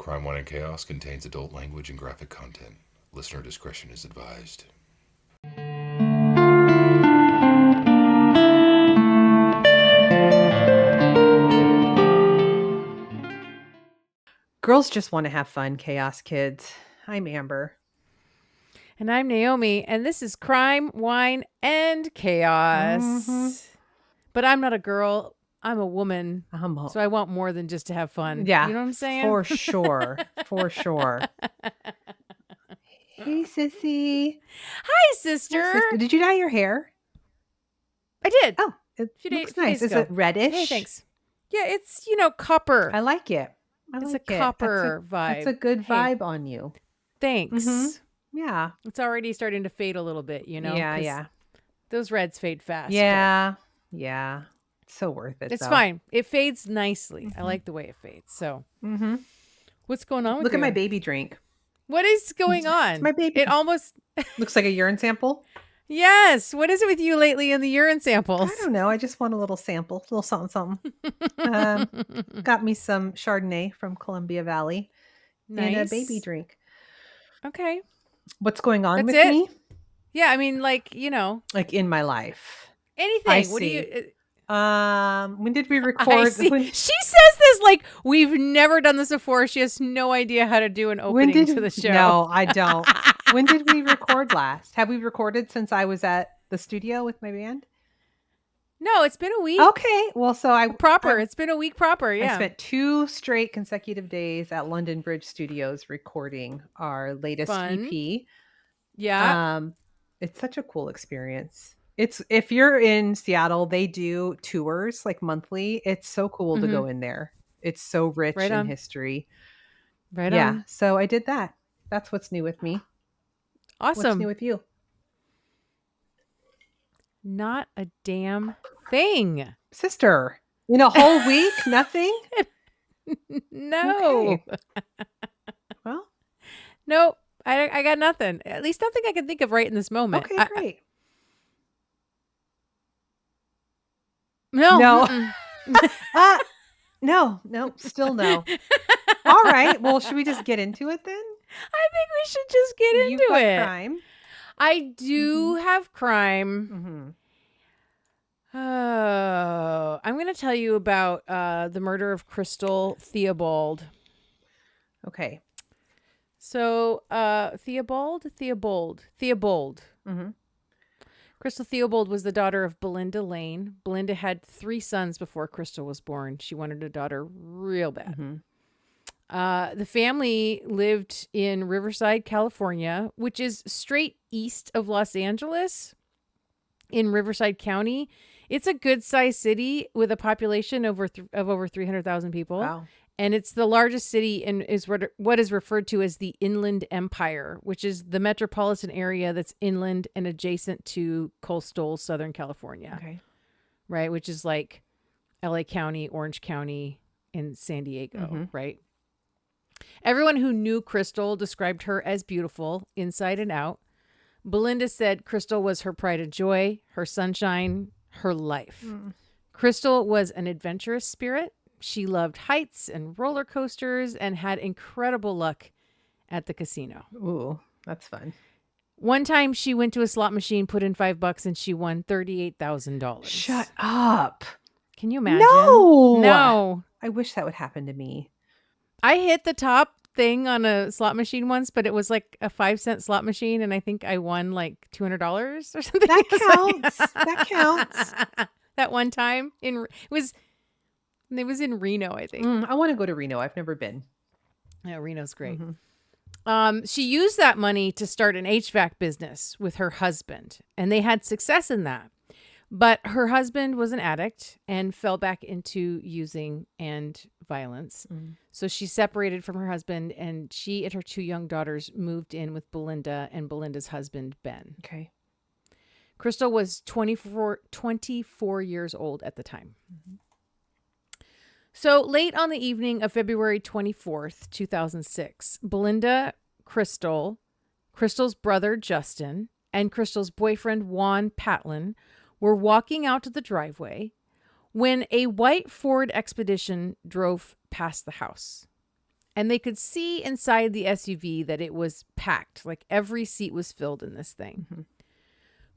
Crime, Wine, and Chaos contains adult language and graphic content. Listener discretion is advised. Girls just want to have fun, Chaos Kids. I'm Amber. And I'm Naomi, and this is Crime, Wine, and Chaos. Mm-hmm. But I'm not a girl. I'm a woman. So I want more than just to have fun. Yeah. You know what I'm saying? For sure. For sure. Hey, sissy. Hi, sister. Hey, sister. Did you dye your hair? I did. Oh, it looks nice. Is it reddish? Hey, thanks. Yeah, it's, copper. I like it. It's a copper vibe. That's a good vibe on you. Thanks. Mm-hmm. Yeah. It's already starting to fade a little bit, Yeah. Those reds fade fast. Yeah. Yeah. It's so worth it. It's fine. It fades nicely. I like the way it fades. So what's going on with Look you? at my baby drink. What is going on? It's my baby. It almost looks like a urine sample. Yes. What is it with you lately in the urine samples? I don't know. I just want a little sample, a little something. Got me some Chardonnay from Columbia Valley. Nice. And a baby drink. Okay. What's going on with me? Yeah, I mean, like in my life. Anything. What do you? When did we record? She says this like we've never done this before. She has no idea how to do an opening to the show. No, I don't. When did we record last? Have we recorded since I was at the studio with my band? No, it's been a week. Okay. Well, so it's been a week proper. Yeah. I spent 2 straight consecutive days at London Bridge Studios recording our latest EP. Yeah. It's such a cool experience. If you're in Seattle, they do tours like monthly. It's so cool to go in there. It's so rich in history. Right on. Yeah. So I did that. That's what's new with me. Awesome. What's new with you? Not a damn thing. Sister, in a whole week, nothing? No. Okay. Well, nope. I got nothing. At least nothing I can think of right in this moment. Okay, great. No. No, still no. All right. Well, should we just get into it then? I think we should just get into it. Crime. I do have crime. Oh, I'm going to tell you about the murder of Crystal Theobald. Okay. So, Theobald. Crystal Theobald was the daughter of Belinda Lane. Belinda had 3 sons before Crystal was born. She wanted a daughter real bad. The family lived in Riverside, California, which is straight east of Los Angeles in Riverside County. It's a good-sized city with a population of over 300,000 people. Wow. And it's the largest city and is what is referred to as the Inland Empire, which is the metropolitan area that's inland and adjacent to coastal Southern California. Okay. Right, which is like LA County, Orange County, and San Diego, right? Everyone who knew Crystal described her as beautiful inside and out. Belinda said Crystal was her pride and joy, her sunshine, her life. Crystal was an adventurous spirit. She loved heights and roller coasters and had incredible luck at the casino. Ooh, that's fun. One time she went to a slot machine, put in $5 and she won $38,000. Shut up. Can you imagine? No. I wish that would happen to me. I hit the top thing on a slot machine once, but it was like a 5-cent slot machine. And I think I won like $200 or something. That counts. That counts. That one time it was in Reno, I think. I want to go to Reno. I've never been. Yeah, Reno's great. She used that money to start an HVAC business with her husband, and they had success in that. But her husband was an addict and fell back into using and violence. So she separated from her husband, and she and her 2 young daughters moved in with Belinda and Belinda's husband, Ben. Okay. Crystal was 24 years old at the time. So late on the evening of February 24th, 2006, Belinda, Crystal's brother, Justin, and Crystal's boyfriend, Juan Patlin, were walking out to the driveway when a white Ford Expedition drove past the house. And they could see inside the SUV that it was packed. Like every seat was filled in this thing. Mm-hmm.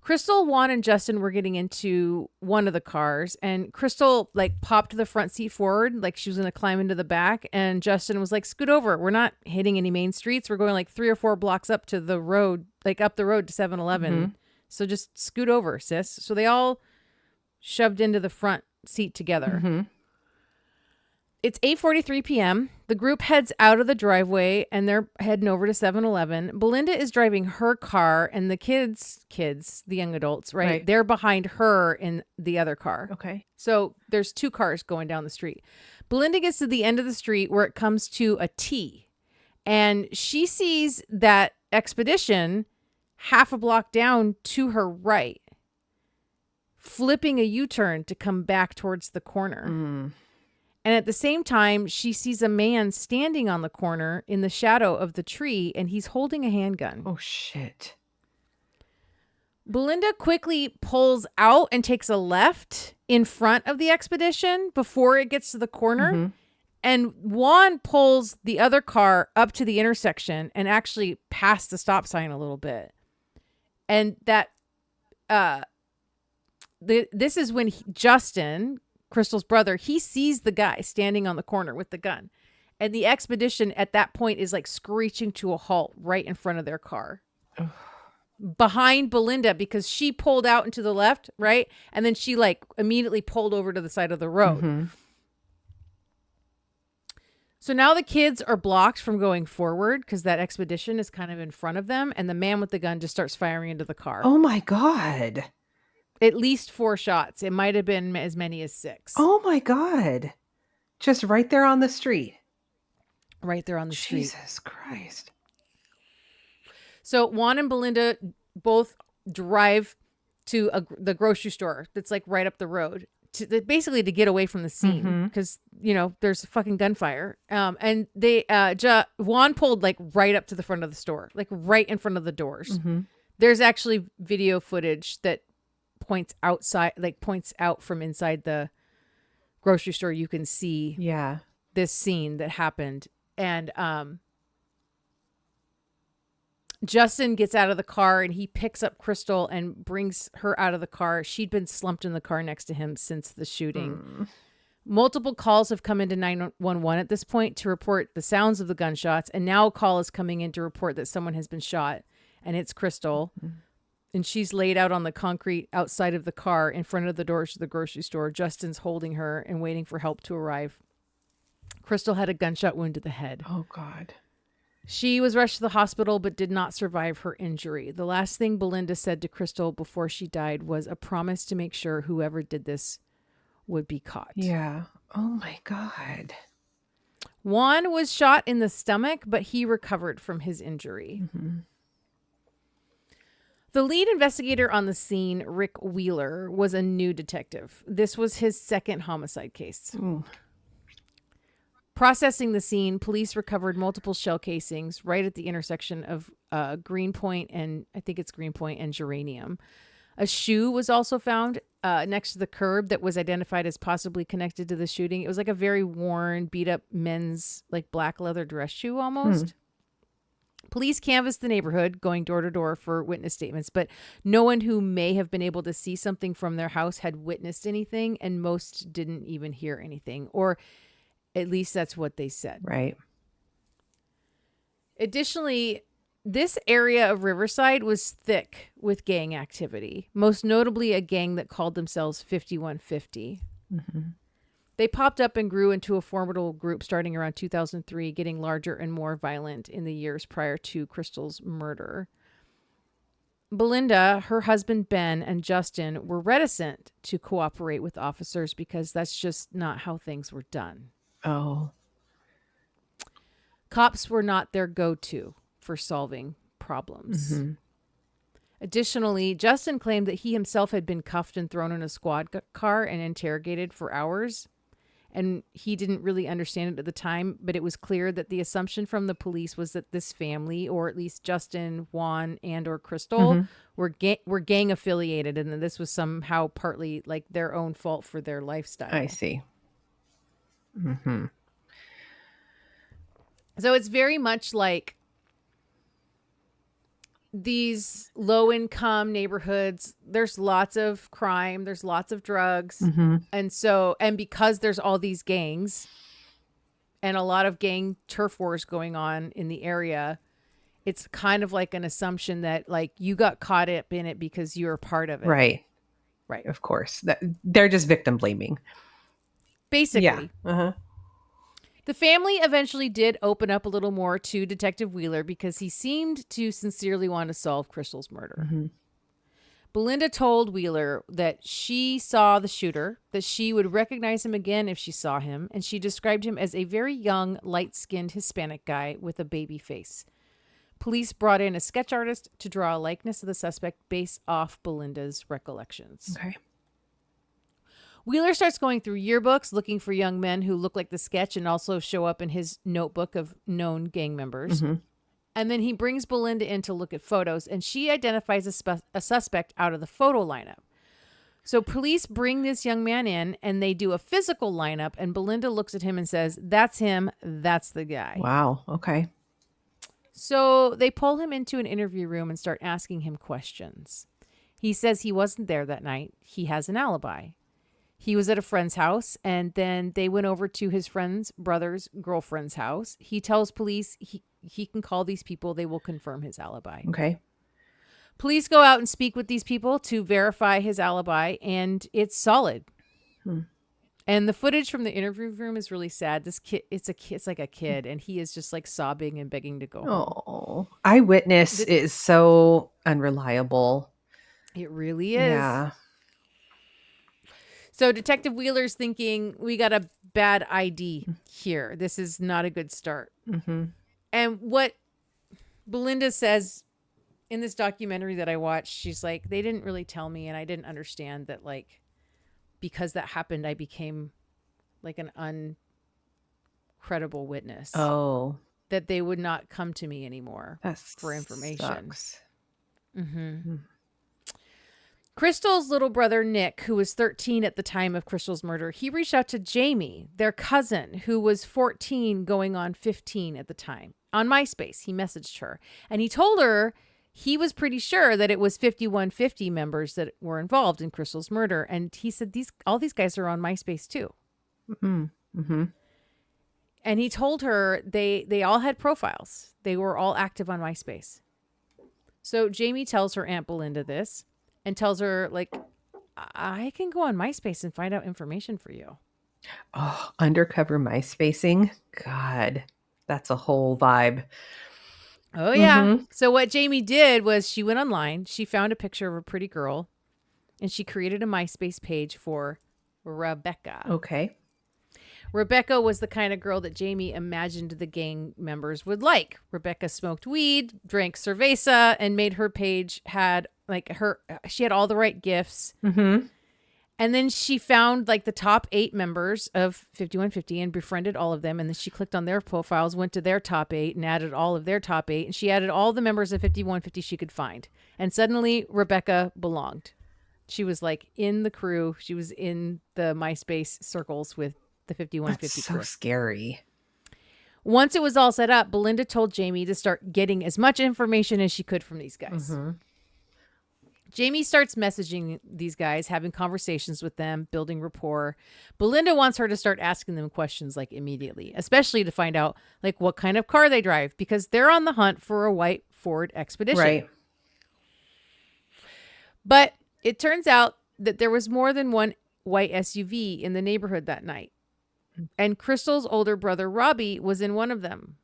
Crystal, Juan, and Justin were getting into one of the cars, and Crystal like popped the front seat forward like she was going to climb into the back, and Justin was like, scoot over. We're not hitting any main streets. We're going like 3 or 4 blocks up to the road, like up the road to 7-Eleven. Mm-hmm. So just scoot over, sis. So they all shoved into the front seat together. Mm-hmm. It's 8:43 p.m. The group heads out of the driveway and they're heading over to 7-Eleven. Belinda is driving her car and the kids, the young adults, right? They're behind her in the other car. Okay. So there's 2 cars going down the street. Belinda gets to the end of the street where it comes to a T, and she sees that Expedition half a block down to her right, flipping a U-turn to come back towards the corner. Mm. And at the same time, she sees a man standing on the corner in the shadow of the tree, and he's holding a handgun. Oh, shit. Belinda quickly pulls out and takes a left in front of the Expedition before it gets to the corner. Mm-hmm. And Juan pulls the other car up to the intersection and actually past the stop sign a little bit. And that, this is when Justin, Crystal's brother, he sees the guy standing on the corner with the gun. And the Expedition at that point is like screeching to a halt right in front of their car. Behind Belinda, because she pulled out into the left, right? And then she like immediately pulled over to the side of the road. Mm-hmm. So now the kids are blocked from going forward because that Expedition is kind of in front of them. And the man with the gun just starts firing into the car. Oh my God. At least 4 shots. It might have been as many as 6. Oh my God. Just right there on the street. Right there on the street. Jesus Christ. So Juan and Belinda both drive to the grocery store that's like right up the road, basically to get away from the scene because, you know, there's fucking gunfire. And they, Juan pulled like right up to the front of the store, like right in front of the doors. Mm-hmm. There's actually video footage that points out from inside the grocery store. You can see this scene that happened. And Justin gets out of the car and he picks up Crystal and brings her out of the car. She'd been slumped in the car next to him since the shooting. Multiple calls have come into 911 at this point to report the sounds of the gunshots, and now a call is coming in to report that someone has been shot, and it's Crystal. And she's laid out on the concrete outside of the car in front of the doors to the grocery store. Justin's holding her and waiting for help to arrive. Crystal had a gunshot wound to the head. Oh, God. She was rushed to the hospital but did not survive her injury. The last thing Belinda said to Crystal before she died was a promise to make sure whoever did this would be caught. Yeah. Oh, my God. Juan was shot in the stomach, but he recovered from his injury. Mm-hmm. The lead investigator on the scene, Rick Wheeler, was a new detective. This was his second homicide case. Ooh. Processing the scene, police recovered multiple shell casings right at the intersection of Greenpoint and Geranium. A shoe was also found next to the curb that was identified as possibly connected to the shooting. It was like a very worn, beat up men's like black leather dress shoe almost. Police canvassed the neighborhood, going door to door for witness statements, but no one who may have been able to see something from their house had witnessed anything, and most didn't even hear anything, or at least that's what they said. Right. Additionally, this area of Riverside was thick with gang activity, most notably a gang that called themselves 5150. Mm-hmm. They popped up and grew into a formidable group starting around 2003, getting larger and more violent in the years prior to Crystal's murder. Belinda, her husband Ben, and Justin were reticent to cooperate with officers because that's just not how things were done. Oh. Cops were not their go-to for solving problems. Mm-hmm. Additionally, Justin claimed that he himself had been cuffed and thrown in a squad car and interrogated for hours. And he didn't really understand it at the time, but it was clear that the assumption from the police was that this family, or at least Justin, Juan, and or Crystal, were gang affiliated, and that this was somehow partly like their own fault for their lifestyle. I see. Mm-hmm. So it's very much like these low-income neighborhoods. There's lots of crime. There's lots of drugs. And because there's all these gangs and a lot of gang turf wars going on in the area, it's kind of like an assumption that like you got caught up in it because you're a part of it. Right. Of course. They're just victim blaming. Basically. Yeah. The family eventually did open up a little more to Detective Wheeler because he seemed to sincerely want to solve Crystal's murder. Belinda told Wheeler that she saw the shooter, that she would recognize him again if she saw him, and she described him as a very young, light-skinned Hispanic guy with a baby face. Police brought in a sketch artist to draw a likeness of the suspect based off Belinda's recollections. Okay. Wheeler starts going through yearbooks looking for young men who look like the sketch and also show up in his notebook of known gang members. And then he brings Belinda in to look at photos, and she identifies a suspect out of the photo lineup. So police bring this young man in, and they do a physical lineup, and Belinda looks at him and says, "That's him. That's the guy." Wow. Okay. So they pull him into an interview room and start asking him questions. He says he wasn't there that night. He has an alibi. He was at a friend's house, and then they went over to his friend's brother's girlfriend's house. He tells police he can call these people. They will confirm his alibi. Okay. Police go out and speak with these people to verify his alibi, and it's solid. And the footage from the interview room is really sad. This kid, it's like a kid, and he is just like sobbing and begging to go home. Oh, eyewitness is so unreliable. It really is. Yeah. So Detective Wheeler's thinking, we got a bad ID here. This is not a good start. And what Belinda says in this documentary that I watched, she's like, they didn't really tell me, and I didn't understand that, like, because that happened, I became like an uncredible witness. Oh. That they would not come to me anymore for information. Sucks. Crystal's little brother, Nick, who was 13 at the time of Crystal's murder, he reached out to Jamie, their cousin, who was 14 going on 15 at the time. On MySpace, he messaged her. And he told her he was pretty sure that it was 5150 members that were involved in Crystal's murder. And he said, all these guys are on MySpace too. And he told her they all had profiles. They were all active on MySpace. So Jamie tells her Aunt Belinda this and tells her, like, I can go on MySpace and find out information for you. Oh, undercover MySpacing. God, that's a whole vibe. Oh, yeah. So what Jamie did was she went online. She found a picture of a pretty girl, and she created a MySpace page for Rebecca. Okay. Rebecca was the kind of girl that Jamie imagined the gang members would like. Rebecca smoked weed, drank cerveza, and made her page had she had all the right gifts. And then she found like the top 8 members of 5150 and befriended all of them. And then she clicked on their profiles, went to their top 8 and added all of their top 8. And she added all the members of 5150 she could find. And suddenly Rebecca belonged. She was like in the crew. She was in the MySpace circles with the 5150 crew. That's so scary. Once it was all set up, Belinda told Jamie to start getting as much information as she could from these guys. Jamie starts messaging these guys, having conversations with them, building rapport. Belinda wants her to start asking them questions like immediately, especially to find out like what kind of car they drive, because they're on the hunt for a white Ford Expedition. Right. But it turns out that there was more than one white SUV in the neighborhood that night. And Crystal's older brother, Robbie, was in one of them.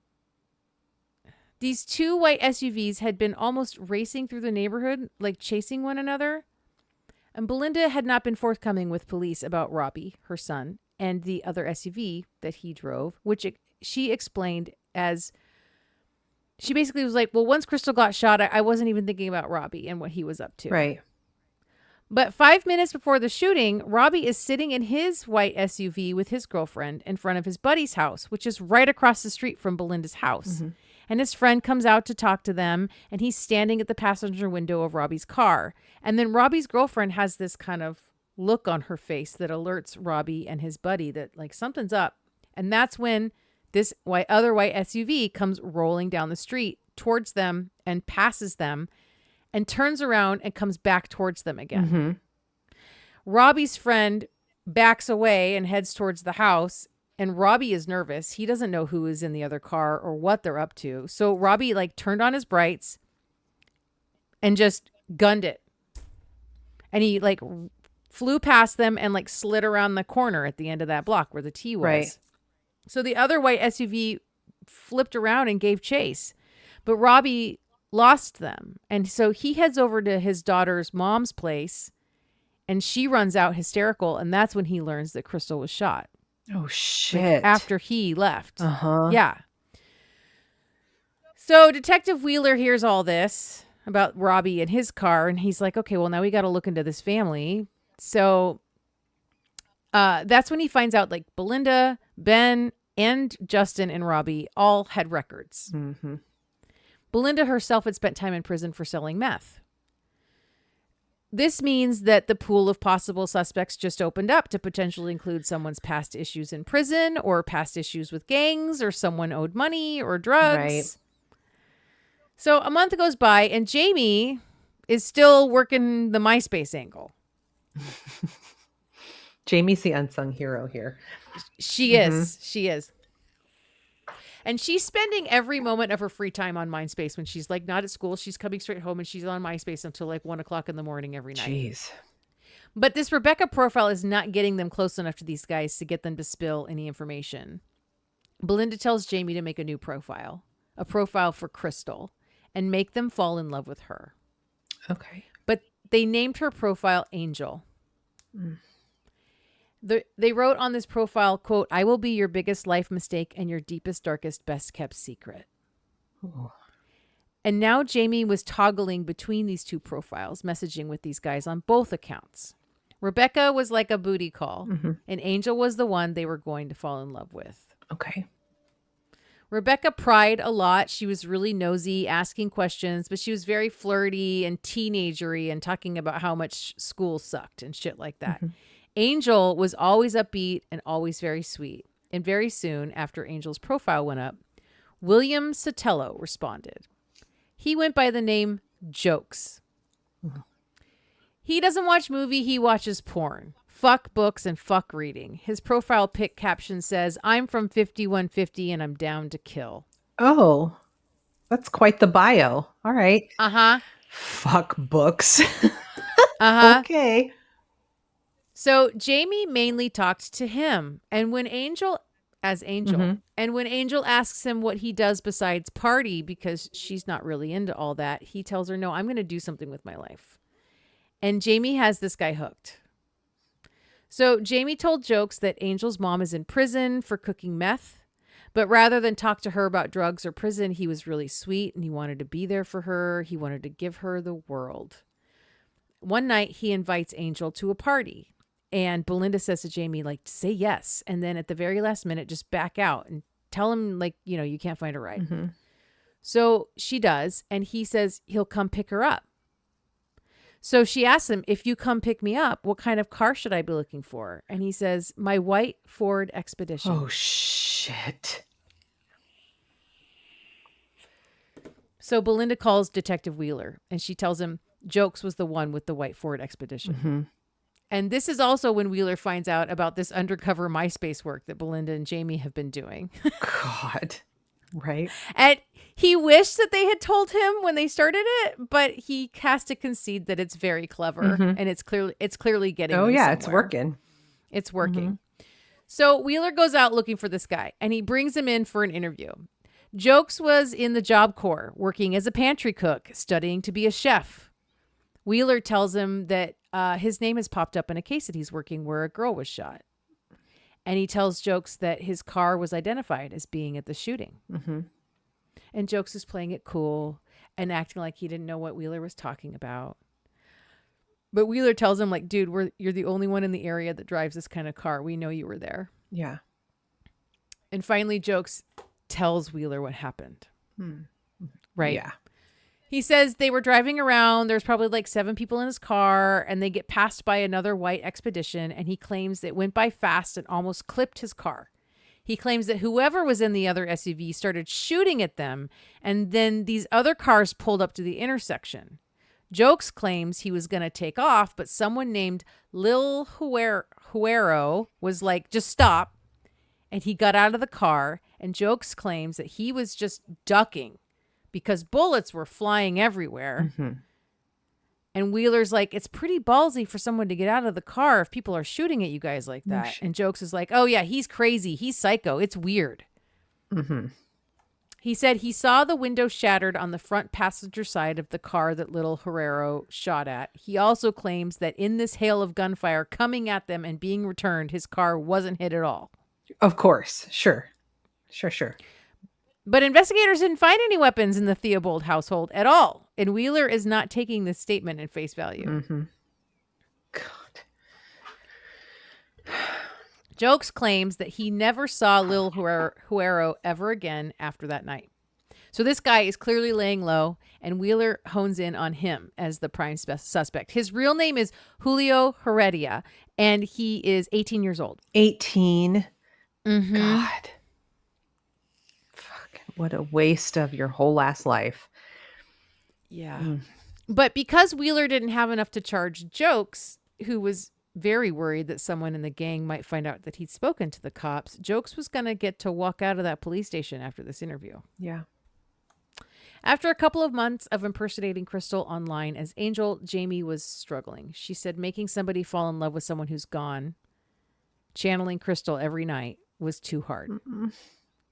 These 2 white SUVs had been almost racing through the neighborhood, like chasing one another. And Belinda had not been forthcoming with police about Robbie, her son, and the other SUV that he drove, which she explained as, she basically was like, well, once Crystal got shot, I wasn't even thinking about Robbie and what he was up to. Right. But 5 minutes before the shooting, Robbie is sitting in his white SUV with his girlfriend in front of his buddy's house, which is right across the street from Belinda's house. And his friend comes out to talk to them, and he's standing at the passenger window of Robbie's car. And then Robbie's girlfriend has this kind of look on her face that alerts Robbie and his buddy that like something's up. And that's when this other white SUV comes rolling down the street towards them and passes them and turns around and comes back towards them again. Robbie's friend backs away and heads towards the house, and Robbie is nervous. He doesn't know who is in the other car or what they're up to. So Robbie like turned on his brights and just gunned it. And he like flew past them and like slid around the corner at the end of that block where the T was. Right. So the other white SUV flipped around and gave chase, but Robbie lost them. And so he heads over to his daughter's mom's place, and she runs out hysterical. And that's when he learns that Crystal was shot. Oh, shit. Like, after he left. Yeah. So Detective Wheeler hears all this about Robbie and his car, and he's like, okay, well, now we got to look into this family. So that's when he finds out like Belinda, Ben, and Justin and Robbie all had records. Belinda herself had spent time in prison for selling meth. This means that the pool of possible suspects just opened up to potentially include someone's past issues in prison or past issues with gangs or someone owed money or drugs. Right. So a month goes by and Jamie is still working the MySpace angle. Jamie's the unsung hero here. She is. She is. And she's spending every moment of her free time on MySpace. When she's like not at school, she's coming straight home and she's on MySpace until like 1:00 in the morning every night. Jeez. But this Rebecca profile is not getting them close enough to these guys to get them to spill any information. Belinda tells Jamie to make a new profile, a profile for Crystal, and make them fall in love with her. Okay. But they named her profile Angel. They wrote on this profile, quote, "I will be your biggest life mistake and your deepest, darkest, best kept secret." Ooh. And now Jamie was toggling between these two profiles, messaging with these guys on both accounts. Rebecca was like a booty call, and Angel was the one they were going to fall in love with. Okay. Rebecca pried a lot. She was really nosy, asking questions, but she was very flirty and teenagery and talking about how much school sucked and shit like that. Angel was always upbeat and always very sweet. And very soon after Angel's profile went up, William Sotelo responded. He went by the name Jokes. He doesn't watch movie, he watches porn. Fuck books and fuck reading. His profile pic caption says, "I'm from 5150 and I'm down to kill." Oh, that's quite the bio. All right. Fuck books. Okay. So Jamie mainly talked to him. And when Angel and when Angel asks him what he does besides party, because she's not really into all that, he tells her, "No, I'm going to do something with my life." And Jamie has this guy hooked. So Jamie told Jokes that Angel's mom is in prison for cooking meth, but rather than talk to her about drugs or prison, he was really sweet and he wanted to be there for her. He wanted to give her the world. One night he invites Angel to a party, and Belinda says to Jamie, like, say yes. And then at the very last minute, just back out and tell him, like, you know, you can't find a ride. So she does. And he says he'll come pick her up. So she asks him, "If you come pick me up, what kind of car should I be looking for?" And he says, "My white Ford Expedition." Oh, shit. So Belinda calls Detective Wheeler and she tells him Jokes was the one with the white Ford Expedition. And this is also when Wheeler finds out about this undercover MySpace work that Belinda and Jamie have been doing. God. Right. And he wished that they had told him when they started it, but he has to concede that it's very clever and it's clearly getting them somewhere. It's working. It's working. So Wheeler goes out looking for this guy and he brings him in for an interview. Jokes was in the Job Corps, working as a pantry cook, studying to be a chef. Wheeler tells him that his name has popped up in a case that he's working where a girl was shot. And he tells Jokes that his car was identified as being at the shooting. And Jokes is playing it cool and acting like he didn't know what Wheeler was talking about. But Wheeler tells him, like, dude, you're the only one in the area that drives this kind of car. We know you were there. Yeah. And finally, Jokes tells Wheeler what happened. Right? Yeah. He says they were driving around. There's probably like 7 people in his car and they get passed by another white Expedition. And he claims it went by fast and almost clipped his car. He claims that whoever was in the other SUV started shooting at them, and then these other cars pulled up to the intersection. Jokes claims he was going to take off, but someone named Lil Huero was like, just stop. And he got out of the car, and Jokes claims that he was just ducking because bullets were flying everywhere. Mm-hmm. And Wheeler's like, it's pretty ballsy for someone to get out of the car if people are shooting at you guys like that. And Jokes is like, oh yeah, he's crazy. He's psycho. It's weird. Mm-hmm. He said he saw the window shattered on the front passenger side of the car that little Herrero shot at. He also claims that in this hail of gunfire coming at them and being returned, his car wasn't hit at all. Of course. Sure. But investigators didn't find any weapons in the Theobald household at all. And Wheeler is not taking this statement at face value. Mm-hmm. God. Jokes claims that he never saw Lil Huero ever again after that night. So this guy is clearly laying low, and Wheeler hones in on him as the prime suspect. His real name is Julio Heredia, and he is 18 years old. 18? Mm-hmm. God. Fuck. What a waste of your whole last life. Yeah. But because Wheeler didn't have enough to charge Jokes, who was very worried that someone in the gang might find out that he'd spoken to the cops, Jokes was going to get to walk out of that police station after this interview. Yeah. After a couple of months of impersonating Crystal online as Angel, Jamie was struggling. She said making somebody fall in love with someone who's gone, channeling Crystal every night, was too hard. Mm-mm.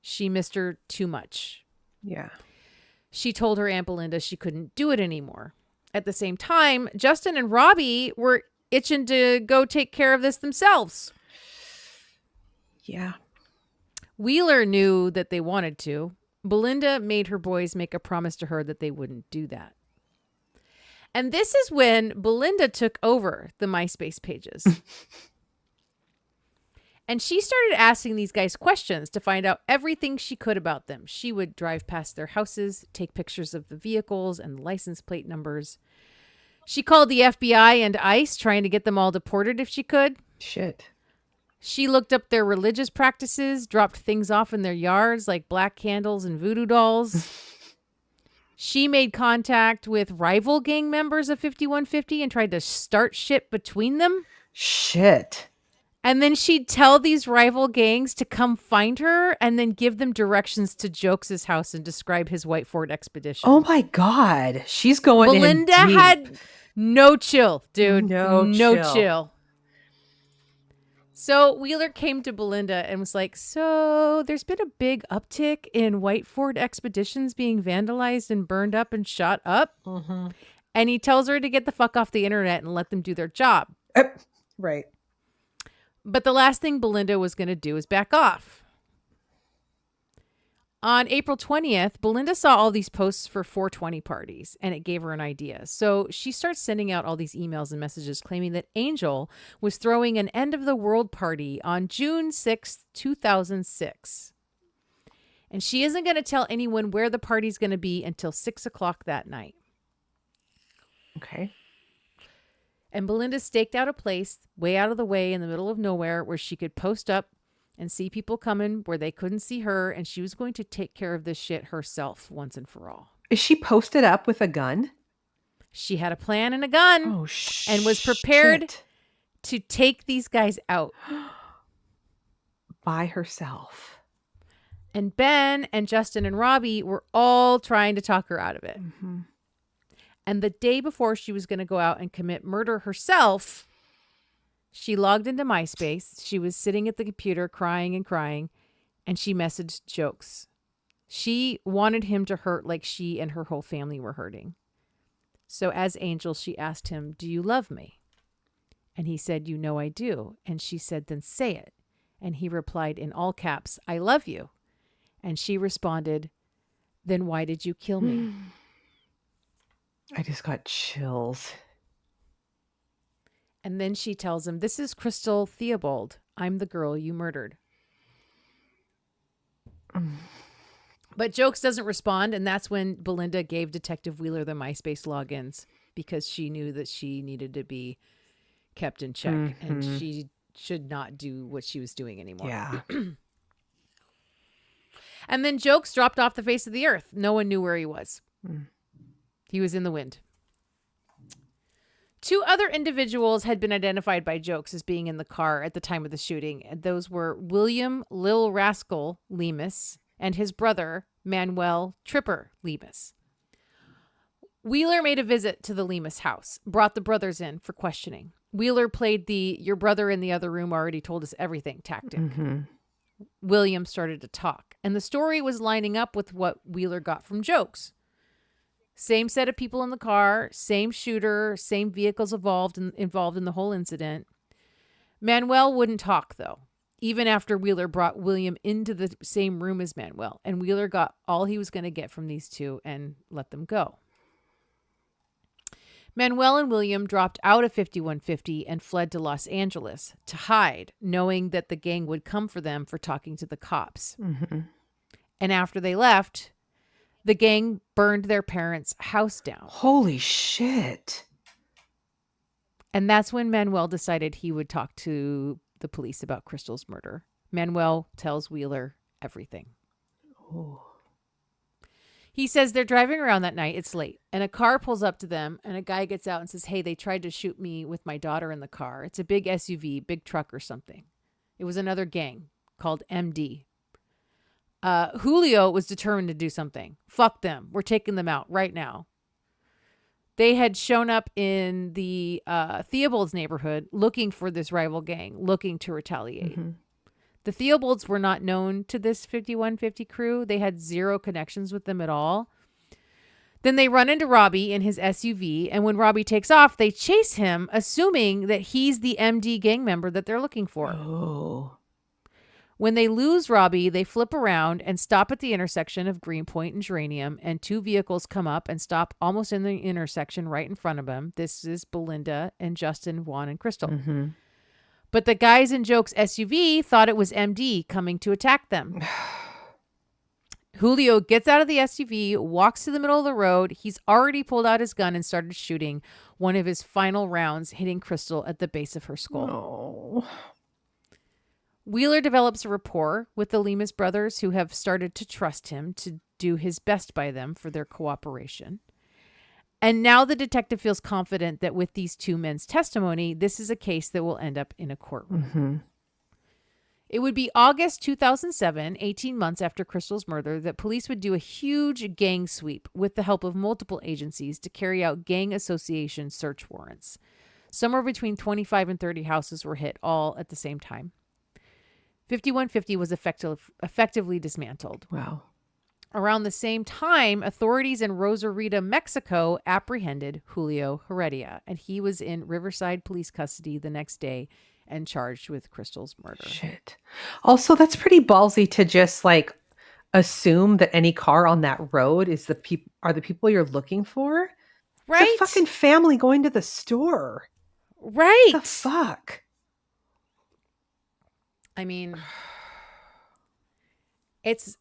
She missed her too much. Yeah. She told her Aunt Belinda she couldn't do it anymore. At the same time, Justin and Robbie were itching to go take care of this themselves. Yeah. Wheeler knew that they wanted to. Belinda made her boys make a promise to her that they wouldn't do that. And this is when Belinda took over the MySpace pages. And she started asking these guys questions to find out everything she could about them. She would drive past their houses, take pictures of the vehicles and license plate numbers. She called the FBI and ICE, trying to get them all deported if she could. Shit. She looked up their religious practices, dropped things off in their yards like black candles and voodoo dolls. She made contact with rival gang members of 5150 and tried to start shit between them. Shit. And then she'd tell these rival gangs to come find her and then give them directions to Jokes' house and describe his White Ford expedition. Oh my God. She's going Belinda in deep. had no chill, dude. No chill. So Wheeler came to Belinda and was like, so there's been a big uptick in White Ford expeditions being vandalized and burned up and shot up. Mm-hmm. And he tells her to get the fuck off the internet and let them do their job. Right. But the last thing Belinda was going to do is back off. On April 20th, Belinda saw all these posts for 420 parties, and it gave her an idea. So she starts sending out all these emails and messages claiming that Angel was throwing an end-of-the-world party on June 6th, 2006. And she isn't going to tell anyone where the party's going to be until 6 o'clock that night. Okay. And Belinda staked out a place way out of the way in the middle of nowhere where she could post up and see people coming where they couldn't see her. And she was going to take care of this shit herself once and for all. Is she posted up with a gun? She had a plan and a gun. Oh, and was prepared to take these guys out. By herself. And Ben and Justin and Robbie were all trying to talk her out of it. Mm-hmm. And the day before she was going to go out and commit murder herself, she logged into MySpace. She was sitting at the computer crying, and she messaged Jokes. She wanted him to hurt like she and her whole family were hurting. So as Angel, she asked him, "Do you love me?" And he said, "You know I do." And she said, "Then say it." And he replied in all caps, "I love you." And she responded, "Then why did you kill me?" I just got chills. And then she tells him, "This is Crystal Theobald. I'm the girl you murdered." But Jokes doesn't respond, and that's when Belinda gave Detective Wheeler the MySpace logins because she knew that she needed to be kept in check and she should not do what she was doing anymore. Yeah. And then Jokes dropped off the face of the earth. No one knew where he was. He was in the wind. 2 other individuals had been identified by Jokes as being in the car at the time of the shooting. And those were William Lil Rascal Lemus and his brother, Manuel Tripper Lemus. Wheeler made a visit to the Lemus house, brought the brothers in for questioning. Wheeler played the "your brother in the other room already told us everything" tactic. William started to talk, and the story was lining up with what Wheeler got from Jokes. Same set of people in the car, same shooter, same vehicles involved in the whole incident. Manuel wouldn't talk, though, even after Wheeler brought William into the same room as Manuel, and Wheeler got all he was going to get from these two and let them go. Manuel and William dropped out of 5150 and fled to Los Angeles to hide, knowing that the gang would come for them for talking to the cops. And after they left, the gang burned their parents' house down. Holy shit. And that's when Manuel decided he would talk to the police about Crystal's murder. Manuel tells Wheeler everything. Oh. He says they're driving around that night. It's late. And a car pulls up to them. And a guy gets out and says, "Hey, they tried to shoot me with my daughter in the car. It's a big SUV, big truck or something." It was another gang called MD. Julio was determined to do something. Fuck them. We're taking them out right now. They had shown up in the Theobald's neighborhood looking for this rival gang, looking to retaliate. The Theobalds were not known to this 5150 crew. They had zero connections with them at all. Then they run into Robbie in his SUV, and when Robbie takes off, they chase him, assuming that he's the MD gang member that they're looking for. Oh. When they lose Robbie, they flip around and stop at the intersection of Greenpoint and Geranium, and 2 vehicles come up and stop almost in the intersection right in front of them. This is Belinda and Justin, Juan, and Crystal. But the guys in Joke's SUV thought it was MD coming to attack them. Julio gets out of the SUV, walks to the middle of the road. He's already pulled out his gun and started shooting one of his final rounds, hitting Crystal at the base of her skull. Oh. Wheeler develops a rapport with the Lemus brothers, who have started to trust him to do his best by them for their cooperation. And now the detective feels confident that with these 2 men's testimony, this is a case that will end up in a courtroom. It would be August 2007, 18 months after Crystal's murder, that police would do a huge gang sweep with the help of multiple agencies to carry out gang association search warrants. Somewhere between 25 and 30 houses were hit all at the same time. 5150 was effectively dismantled. Wow. Around the same time, authorities in Rosarito, Mexico apprehended Julio Heredia, and he was in Riverside police custody the next day and charged with Crystal's murder. Shit. Also, that's pretty ballsy to just like assume that any car on that road is the people you're looking for. Right? The fucking family going to the store. Right. What the fuck? I mean, it's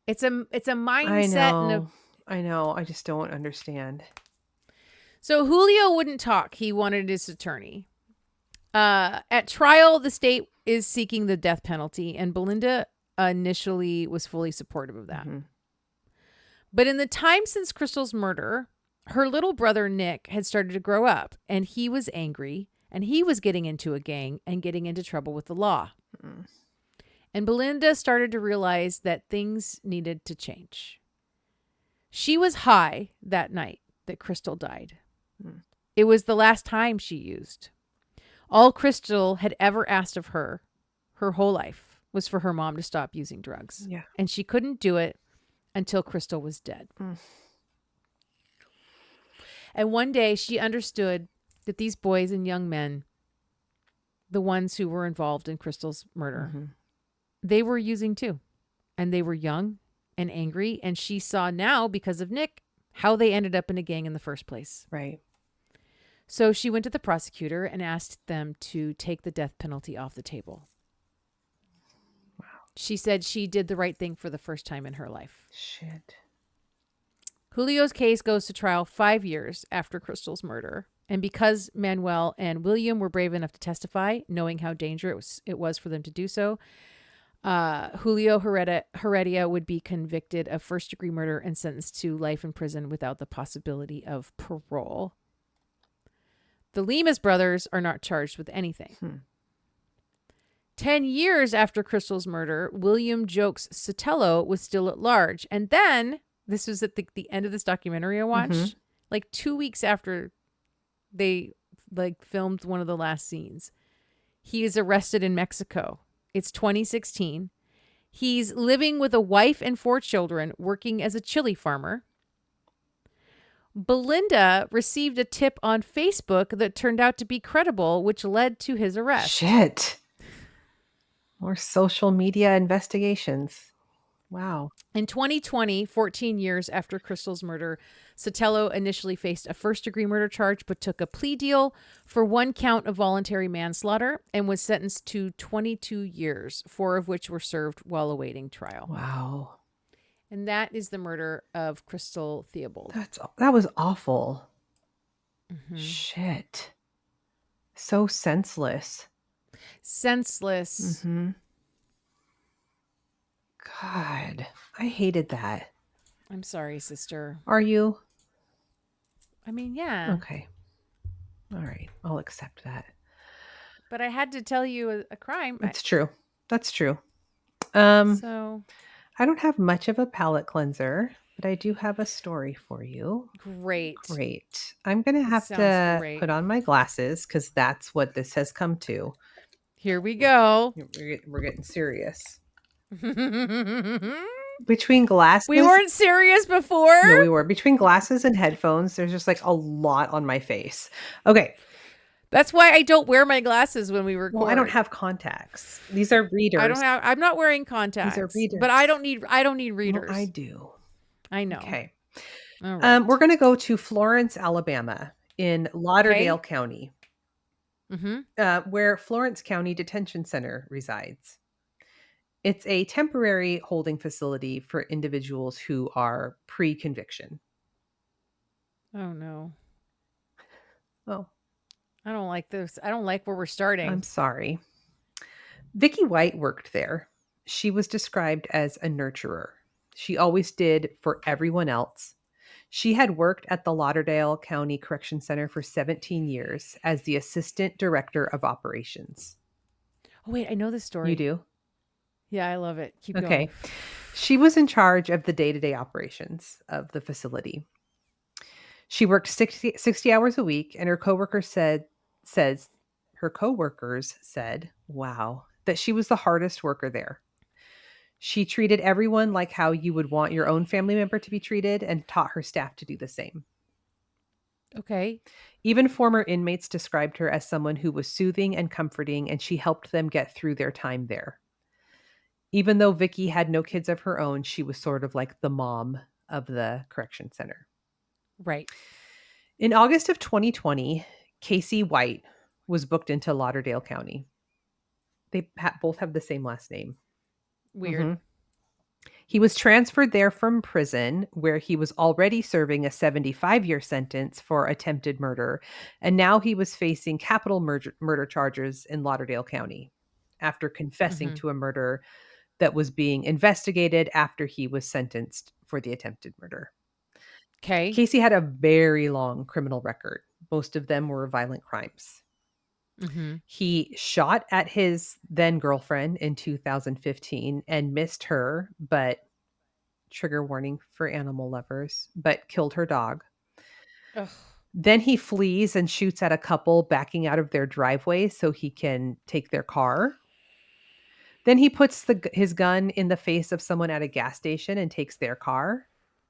a mindset. I know. I just don't understand. So Julio wouldn't talk. He wanted his attorney. At trial, the state is seeking the death penalty, and Belinda initially was fully supportive of that. But in the time since Crystal's murder, her little brother Nick had started to grow up, and he was angry, and he was getting into a gang and getting into trouble with the law. And Belinda started to realize that things needed to change. She was high that night that Crystal died. It was the last time she used. All Crystal had ever asked of her whole life, was for her mom to stop using drugs. Yeah. And she couldn't do it until Crystal was dead. And one day she understood that these boys and young men, the ones who were involved in Crystal's murder, they were using too. And they were young and angry. And she saw now, because of Nick, how they ended up in a gang in the first place. Right. So she went to the prosecutor and asked them to take the death penalty off the table. Wow. She said she did the right thing for the first time in her life. Shit. Julio's case goes to trial 5 years after Crystal's murder. And because Manuel and William were brave enough to testify, knowing how dangerous it was for them to do so, Julio Heredia would be convicted of first-degree murder and sentenced to life in prison without the possibility of parole. The Lemus brothers are not charged with anything. 10 years after Crystal's murder, William Jokes Sotelo was still at large. And then, this was at the end of this documentary I watched, like 2 weeks after they filmed one of the last scenes, he is arrested in Mexico. It's 2016. He's living with a wife and 4 children, working as a chili farmer. Belinda received a tip on Facebook that turned out to be credible, which led to his arrest. Shit. More social media investigations. Wow. In 2020, 14 years after Crystal's murder, Sotelo initially faced a first-degree murder charge but took a plea deal for 1 count of voluntary manslaughter and was sentenced to 22 years, 4 of which were served while awaiting trial. Wow. And that is the murder of Crystal Theobald. That was awful. Shit. So senseless. Senseless. God, I hated that. I'm sorry, sister. Are you? I mean, yeah. Okay. All right. I'll accept that. But I had to tell you a crime. It's true. That's true. So I don't have much of a palate cleanser, but I do have a story for you. Great. I'm going to have to great. put on my glasses because that's what this has come to. Here we go. We're getting serious. Between glasses. We weren't serious before. No, we were. Between glasses and headphones, there's just like a lot on my face. Okay. That's why I don't wear my glasses when we record. Well, I don't have contacts. These are readers. I'm not wearing contacts. These are readers. But I don't need readers. Well, I do. I know. Okay. All right. We're going to go to Florence, Alabama in Lauderdale County, where Florence County Detention Center resides. It's a temporary holding facility for individuals who are pre-conviction. Oh, no. Oh. I don't like this. I don't like where we're starting. I'm sorry. Vicky White worked there. She was described as a nurturer. She always did for everyone else. She had worked at the Lauderdale County Correction Center for 17 years as the assistant director of operations. Oh, wait, I know this story. You do? Yeah, I love it. Keep going. Okay. She was in charge of the day-to-day operations of the facility. She worked 60 hours a week, and her coworkers said, wow, that she was the hardest worker there. She treated everyone like how you would want your own family member to be treated and taught her staff to do the same. Okay. Even former inmates described her as someone who was soothing and comforting, and she helped them get through their time there. Even though Vicky had no kids of her own, she was sort of like the mom of the correction center. Right. In August of 2020, Casey White was booked into Lauderdale County. They both have the same last name. Weird. He was transferred there from prison, where he was already serving a 75-year sentence for attempted murder, and now he was facing capital murder charges in Lauderdale County after confessing to a murder that was being investigated after he was sentenced for the attempted murder. Okay. Casey had a very long criminal record. Most of them were violent crimes. He shot at his then girlfriend in 2015 and missed her, but trigger warning for animal lovers, but killed her dog. Ugh. Then he flees and shoots at a couple backing out of their driveway so he can take their car. Then he puts his gun in the face of someone at a gas station and takes their car.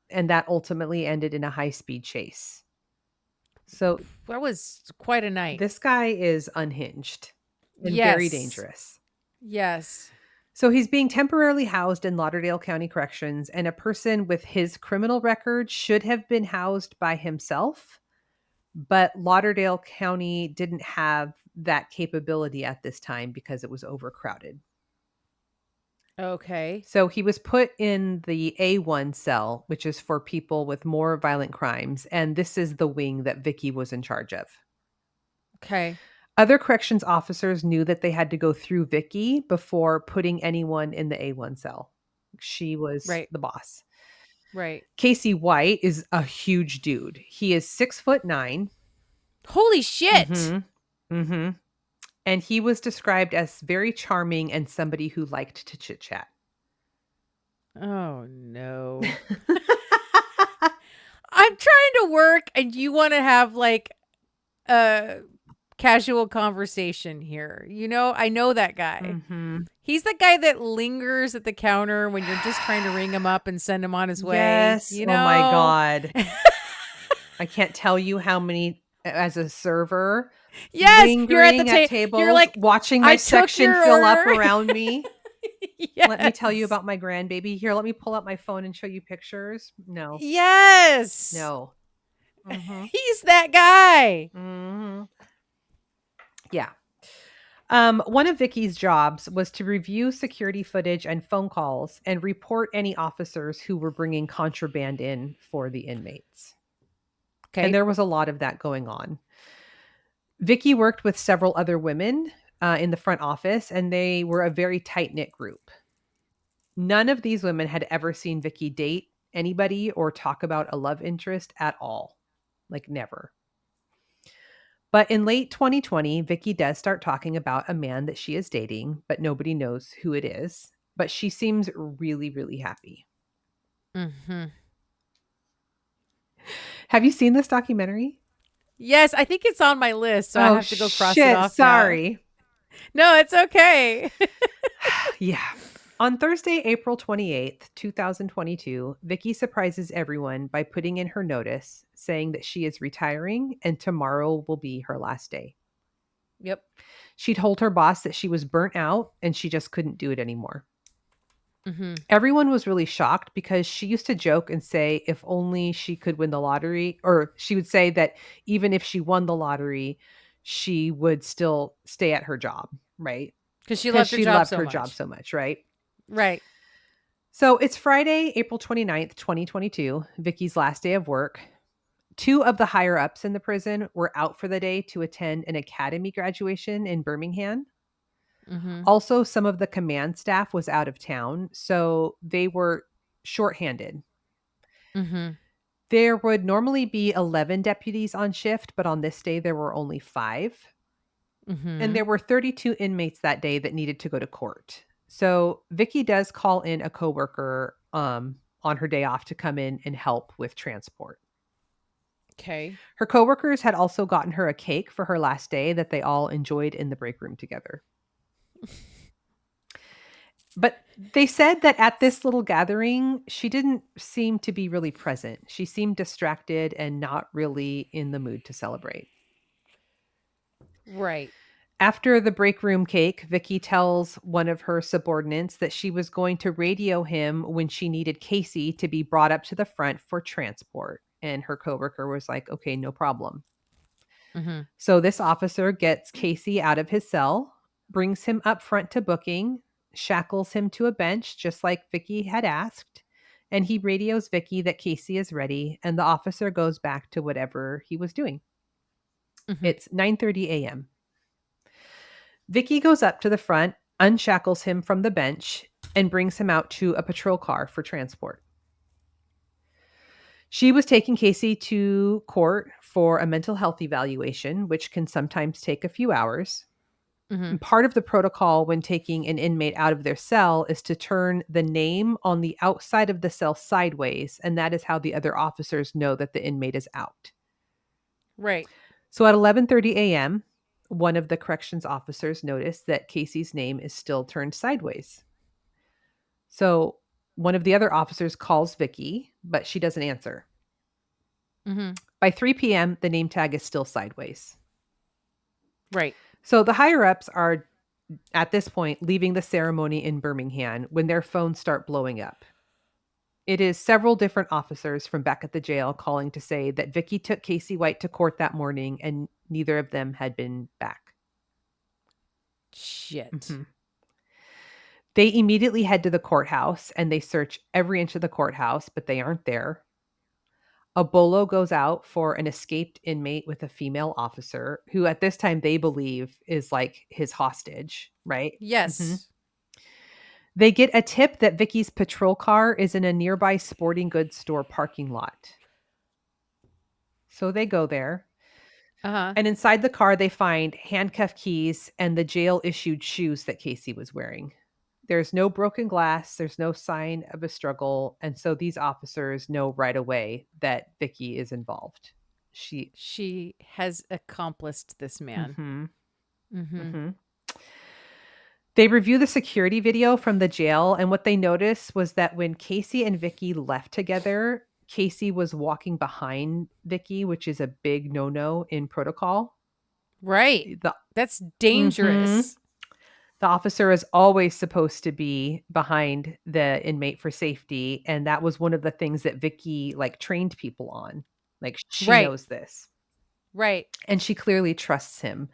And that ultimately ended in a high-speed chase. So that was quite a night. This guy is unhinged and very dangerous. Yes. So he's being temporarily housed in Lauderdale County Corrections, and a person with his criminal record should have been housed by himself, but Lauderdale County didn't have that capability at this time because it was overcrowded. Okay. So he was put in the A1 cell, which is for people with more violent crimes. And this is the wing that Vicky was in charge of. Okay. Other corrections officers knew that they had to go through Vicky before putting anyone in the A1 cell. She was Right. the boss. Right. Casey White is a huge dude. He is 6'9". Holy shit. Mm-hmm. And he was described as very charming and somebody who liked to chit chat. Oh no. I'm trying to work and you want to have like a casual conversation here. You know, I know that guy. Mm-hmm. He's the guy that lingers at the counter when you're just trying to ring him up and send him on his way. Yes. You know? Oh my God. I can't tell you how many, as a server, yes, you're at the lingering at table. tables, You're like, watching I my took section your fill up order. around me. Yes. Let me tell you about my grandbaby. Here, let me pull up my phone and show you pictures. No. Yes. No. Mm-hmm. He's that guy. Mm-hmm. Yeah. One of Vicky's jobs was to review security footage and phone calls and report any officers who were bringing contraband in for the inmates. Okay. And there was a lot of that going on. Vicky worked with several other women in the front office, and they were a very tight-knit group. None of these women had ever seen Vicky date anybody or talk about a love interest at all. Like, never. But in late 2020, Vicky does start talking about a man that she is dating, but nobody knows who it is. But she seems really, really happy. Mm-hmm. Have you seen this documentary? Yes, I think it's on my list, so I have to go cross it off. Sorry. Now. No, it's okay. Yeah. On Thursday, April 28th, 2022, Vicky surprises everyone by putting in her notice saying that she is retiring and tomorrow will be her last day. Yep. She told her boss that she was burnt out and she just couldn't do it anymore. Mm-hmm. Everyone was really shocked because she used to joke and say if only she could win the lottery, or she would say that even if she won the lottery, she would still stay at her job, right? Because she loved her job so much, right? Right. So it's Friday, April 29th, 2022, Vicky's last day of work. 2 of the higher ups in the prison were out for the day to attend an academy graduation in Birmingham. Mm-hmm. Also, some of the command staff was out of town, so they were shorthanded. Mm-hmm. There would normally be 11 deputies on shift, but on this day there were only 5. Mm-hmm. And there were 32 inmates that day that needed to go to court. So Vicky does call in a coworker on her day off to come in and help with transport. Okay. Her coworkers had also gotten her a cake for her last day that they all enjoyed in the break room together. But they said that at this little gathering, she didn't seem to be really present. She seemed distracted and not really in the mood to celebrate. Right. After the break room cake, Vicky tells one of her subordinates that she was going to radio him when she needed Casey to be brought up to the front for transport. And her coworker was like, okay, no problem. Mm-hmm. So this officer gets Casey out of his cell, brings him up front to booking, shackles him to a bench, just like Vicky had asked, and he radios Vicky that Casey is ready, and the officer goes back to whatever he was doing. Mm-hmm. It's 9:30 a.m. Vicky goes up to the front, unshackles him from the bench, and brings him out to a patrol car for transport. She was taking Casey to court for a mental health evaluation, which can sometimes take a few hours. Mm-hmm. Part of the protocol when taking an inmate out of their cell is to turn the name on the outside of the cell sideways, and that is how the other officers know that the inmate is out. Right. So at 11:30 a.m., one of the corrections officers noticed that Casey's name is still turned sideways. So one of the other officers calls Vicky, but she doesn't answer. Mm-hmm. By 3 p.m., the name tag is still sideways. Right. So the higher-ups are, at this point, leaving the ceremony in Birmingham when their phones start blowing up. It is several different officers from back at the jail calling to say that Vicky took Casey White to court that morning and neither of them had been back. Shit. Mm-hmm. They immediately head to the courthouse and they search every inch of the courthouse, but they aren't there. a bolo goes out for an escaped inmate with a female officer who at this time they believe is like his hostage, right? Yes. They get a tip that Vicky's patrol car is in a nearby sporting goods store parking lot. So they go there. And inside the car, they find handcuff keys and the jail-issued shoes that Casey was wearing. There's no broken glass. There's no sign of a struggle. And so these officers know right away that Vicky is involved. She has accomplished this man. They review the security video from the jail, and what they noticed was that when Casey and Vicky left together, Casey was walking behind Vicky, which is a big no-no in protocol. Right. That's dangerous. The officer is always supposed to be behind the inmate for safety, and that was one of the things that Vicky like trained people on. Like she knows this. Right. And she clearly trusts him.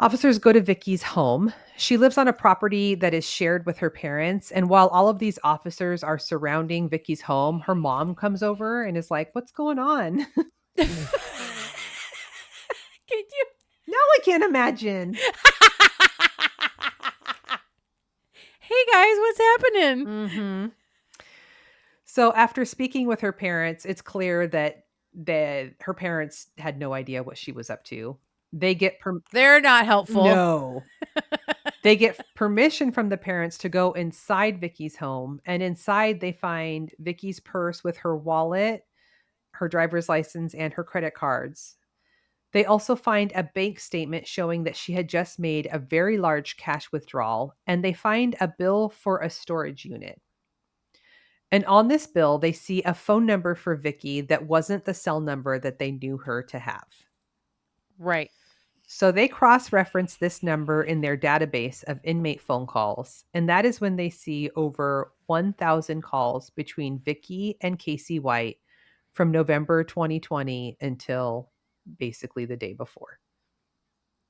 Officers go to Vicky's home. She lives on a property that is shared with her parents. And while all of these officers are surrounding Vicky's home, her mom comes over and is like, "What's going on?" Can you? No, I can't imagine. Hey guys, what's happening? So after speaking with her parents, it's clear that her parents had no idea what she was up to. They're not helpful. No. They get permission from the parents to go inside Vicky's home, and inside they find Vicky's purse with her wallet, her driver's license, and her credit cards. They also find a bank statement showing that she had just made a very large cash withdrawal, and they find a bill for a storage unit. And on this bill, they see a phone number for Vicky that wasn't the cell number that they knew her to have. Right. So they cross-reference this number in their database of inmate phone calls, and that is when they see over 1,000 calls between Vicky and Casey White from November 2020 until basically the day before.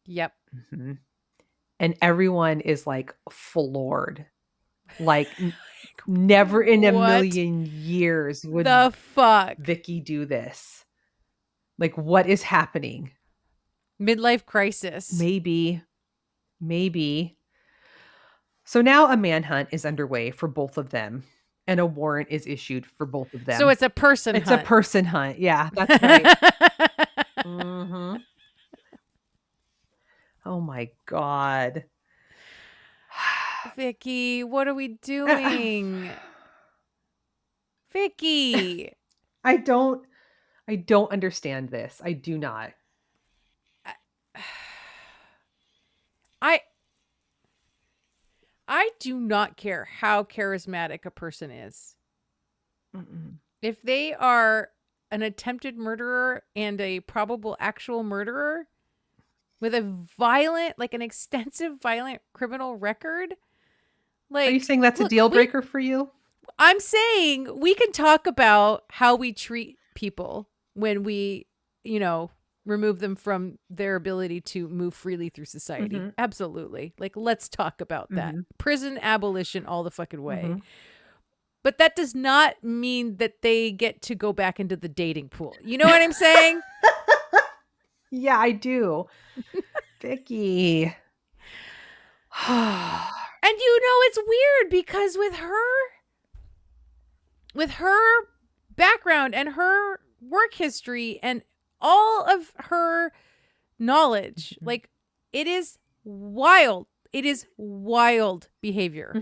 Yep. And everyone is like floored. Like never in a million years would the fuck Vicky do this. Like, what is happening? Midlife crisis. Maybe. So now a manhunt is underway for both of them, and a warrant is issued for both of them. So it's a person hunt. It's a person hunt. Yeah, that's right. Oh my God. Vicky, what are we doing? Vicky. I don't understand this. I do not. I do not care how charismatic a person is. If they are an attempted murderer and a probable actual murderer with a violent, like an extensive violent criminal record, like, are you saying that's a deal breaker for you? I'm saying we can talk about how we treat people when we, remove them from their ability to move freely through society. Absolutely. Like, let's talk about that. Prison abolition all the fucking way. But that does not mean that they get to go back into the dating pool. You know what I'm saying? Yeah, I do. Vicky. And it's weird because with her background and her work history and all of her knowledge, like, it is wild. It is wild behavior.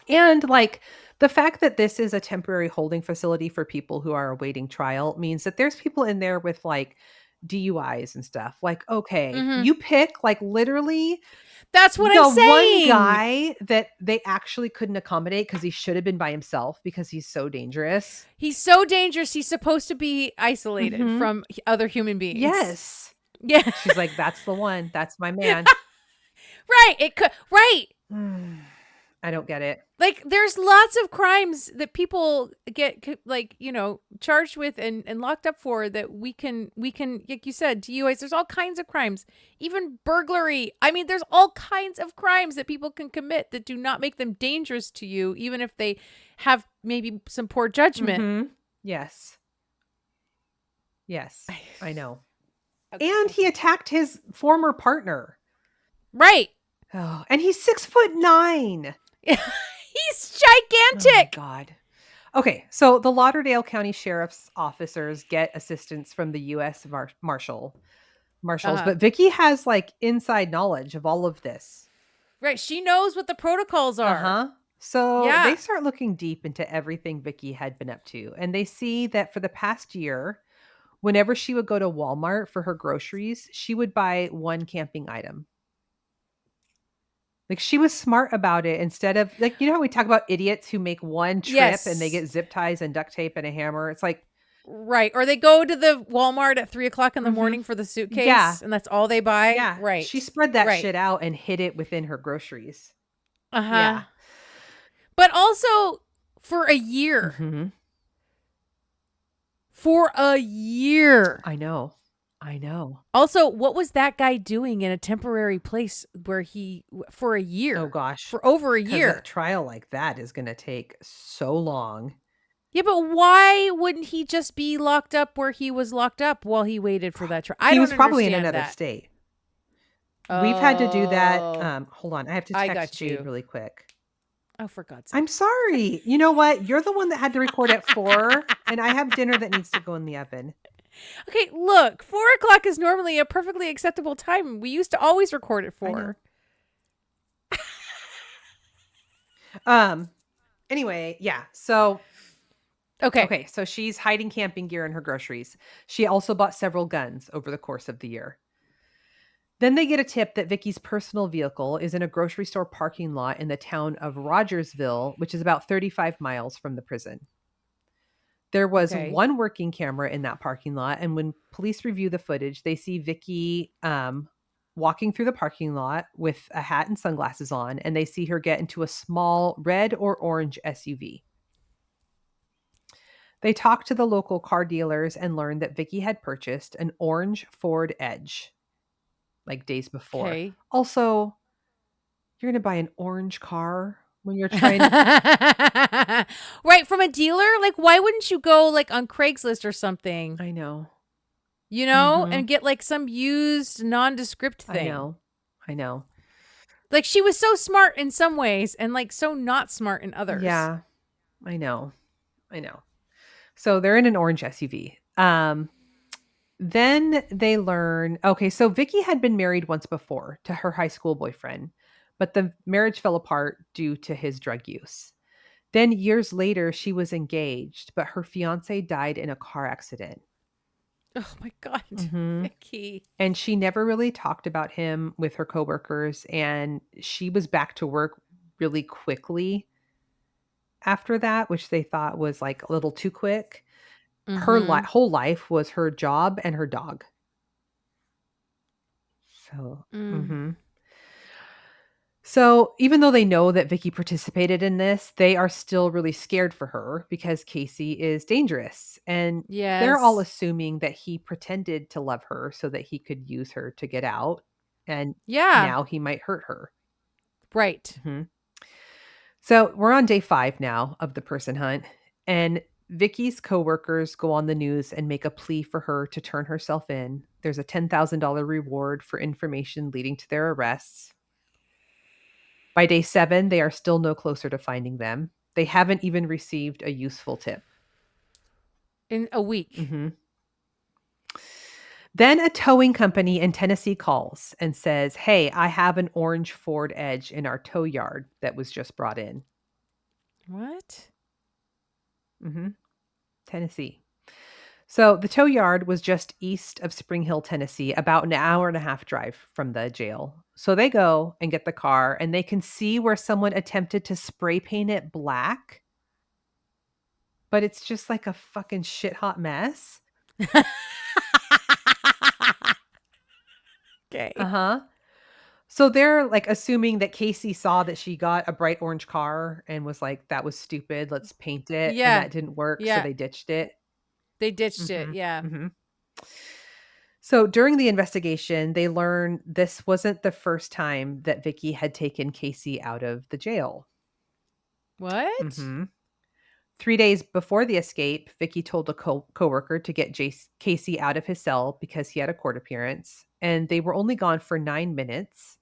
And like the fact that this is a temporary holding facility for people who are awaiting trial means that there's people in there with like DUIs and stuff. Like, okay, you pick like literally that's what I'm saying. One guy that they actually couldn't accommodate because he should have been by himself because he's so dangerous. He's so dangerous. He's supposed to be isolated from other human beings. Yes. Yeah. She's like, that's the one. That's my man. Right. It could. Right. I don't get it. Like, there's lots of crimes that people get, like, charged with and locked up for that we can, like you said, DUIs. There's all kinds of crimes, even burglary. I mean, there's all kinds of crimes that people can commit that do not make them dangerous to you, even if they have maybe some poor judgment. Mhm. Yes. Yes, I know. Okay. And he attacked his former partner. Right. Oh, and he's 6'9". He's Oh my gigantic. God. Okay, so the Lauderdale County Sheriff's officers get assistance from the U.S. Marshals, Uh-huh. but Vicky has like inside knowledge of all of this. Right. She knows what the protocols are. Uh-huh. So Yeah. they start looking deep into everything Vicky had been up to, and they see that for the past year, whenever she would go to Walmart for her groceries, she would buy one camping item. Like, she was smart about it. Instead of like, you know how we talk about idiots who make one trip and they Yes. get zip ties and duct tape and a hammer? It's like, Right. Or they go to the Walmart at 3:00 in the Mhm. morning for the suitcase, Yeah. and that's all they buy. yeah, Right. she spread that Right. shit out and hid it within her groceries. Uh-huh. Yeah. But also for a year. Mhm. For a year. I know. Also, what was that guy doing in a temporary place where for a year? Oh gosh. For over a 'Cause year. a trial like that is going to take so long. Yeah, but why wouldn't he just be locked up where he was locked up while he waited for that trial? He was probably in another state. We've had to do that. Oh, Hold on. I have to I text got Jade you. really quick. Oh, for God's sake. I'm sorry. You know what? You're the one that had to record at 4, and I have dinner that needs to go in the oven. Okay, look, 4:00 is normally a perfectly acceptable time. We used to always record at 4. Anyway, yeah. So Okay. so she's hiding camping gear in her groceries. She also bought several guns over the course of the year. Then they get a tip that Vicky's personal vehicle is in a grocery store parking lot in the town of Rogersville, which is about 35 miles from the prison. There was Okay. one working camera in that parking lot, and when police review the footage, they see Vicky walking through the parking lot with a hat and sunglasses on, and they see her get into a small red or orange SUV. They talk to the local car dealers and learn that Vicky had purchased an orange Ford Edge like days before. Okay. Also, you're going to buy an orange car when you're trying Right, from a dealer? Like, why wouldn't you go like on Craigslist or something? I know. You know, Mhm. and get like some used nondescript thing. I know. Like, she was so smart in some ways and like so not smart in others. Yeah. I know. So they're in an orange SUV. Then they learn, okay, so Vicky had been married once before to her high school boyfriend, but the marriage fell apart due to his drug use. Then years later, she was engaged, but her fiance died in a car accident. Oh my God. Mhm. Vicky. And she never really talked about him with her coworkers, and she was back to work really quickly after that, which they thought was like a little too quick. Her Mhm. whole life was her job and her dog. So, Mm. So even though they know that Vicky participated in this, they are still really scared for her because Casey is dangerous. And they're all Yes. assuming that he pretended to love her so that he could use her to get out. And Yeah. now he might hurt her. Right. Mhm. So we're on day 5 now of the person hunt. And Vicky's coworkers go on the news and make a plea for her to turn herself in. There's a $10,000 reward for information leading to their arrests. By day 7, they are still no closer to finding them. They haven't even received a useful tip. In a week. Mhm. Then a towing company in Tennessee calls and says, "Hey, I have an orange Ford Edge in our tow yard that was just brought in." What? Tennessee. So the tow yard was just east of Spring Hill, Tennessee, about an hour and a half drive from the jail. So they go and get the car, and they can see where someone attempted to spray paint it black, but it's just like a fucking shit hot mess. Okay. Uh-huh. So they're like assuming that Casey saw that she got a bright orange car and was like, "That was stupid. Let's paint it." And Yeah. that didn't work, so Yeah. they ditched it. They ditched it. Mhm, Yeah. mhm. So during the investigation, they learned this wasn't the first time that Vicky had taken Casey out of the jail. What? Mhm. 3 days before the escape, Vicky told a coworker to get Casey out of his cell because he had a court appearance, and they were only gone for 9 minutes.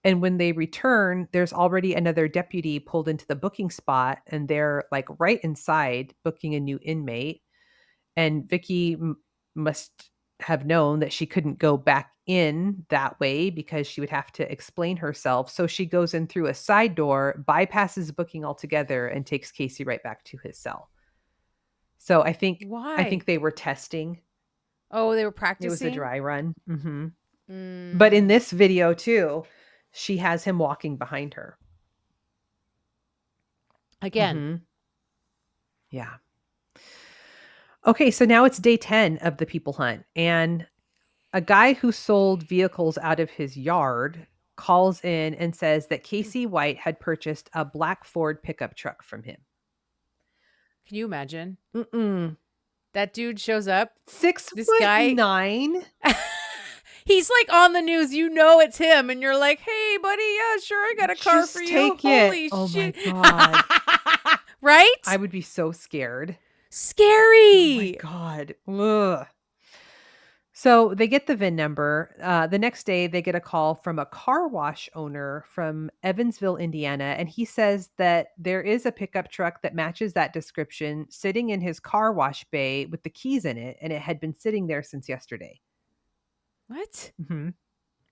And when they return, there's already another deputy pulled into the booking spot, and they're like right inside booking a new inmate. And Vicky must have known that she couldn't go back in that way because she would have to explain herself. So she goes in through a side door, bypasses booking altogether, and takes Casey right back to his cell. So I think Why? they were testing. Oh, they were It practicing? was a dry run. But in this video too, she has him walking behind her. Again. Yeah. Okay, so now it's day 10 of the people hunt, and a guy who sold vehicles out of his yard calls in and says that Casey White had purchased a black Ford pickup truck from him. Can you imagine? That dude shows up. 6'9". He's like on the news. You know it's him, and you're like, "Hey, buddy, yeah, sure, I got a car Just for you." take Holy it. Oh shit! my god! Right? I would be so scared. Scary. Oh my god! Ugh. So they get the VIN number. The next day, they get a call from a car wash owner from Evansville, Indiana, and he says that there is a pickup truck that matches that description sitting in his car wash bay with the keys in it, and it had been sitting there since yesterday. What?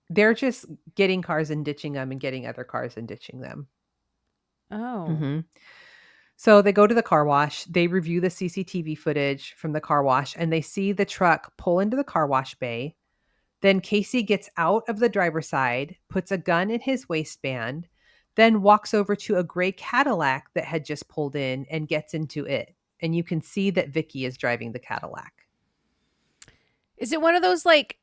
They're just getting cars and ditching them and getting other cars and ditching them. Oh. So they go to the car wash, they review the CCTV footage from the car wash, and they see the truck pull into the car wash bay. Then Casey gets out of the driver's side, puts a gun in his waistband, then walks over to a gray Cadillac that had just pulled in and gets into it. And you can see that Vicky is driving the Cadillac. Is it one of those like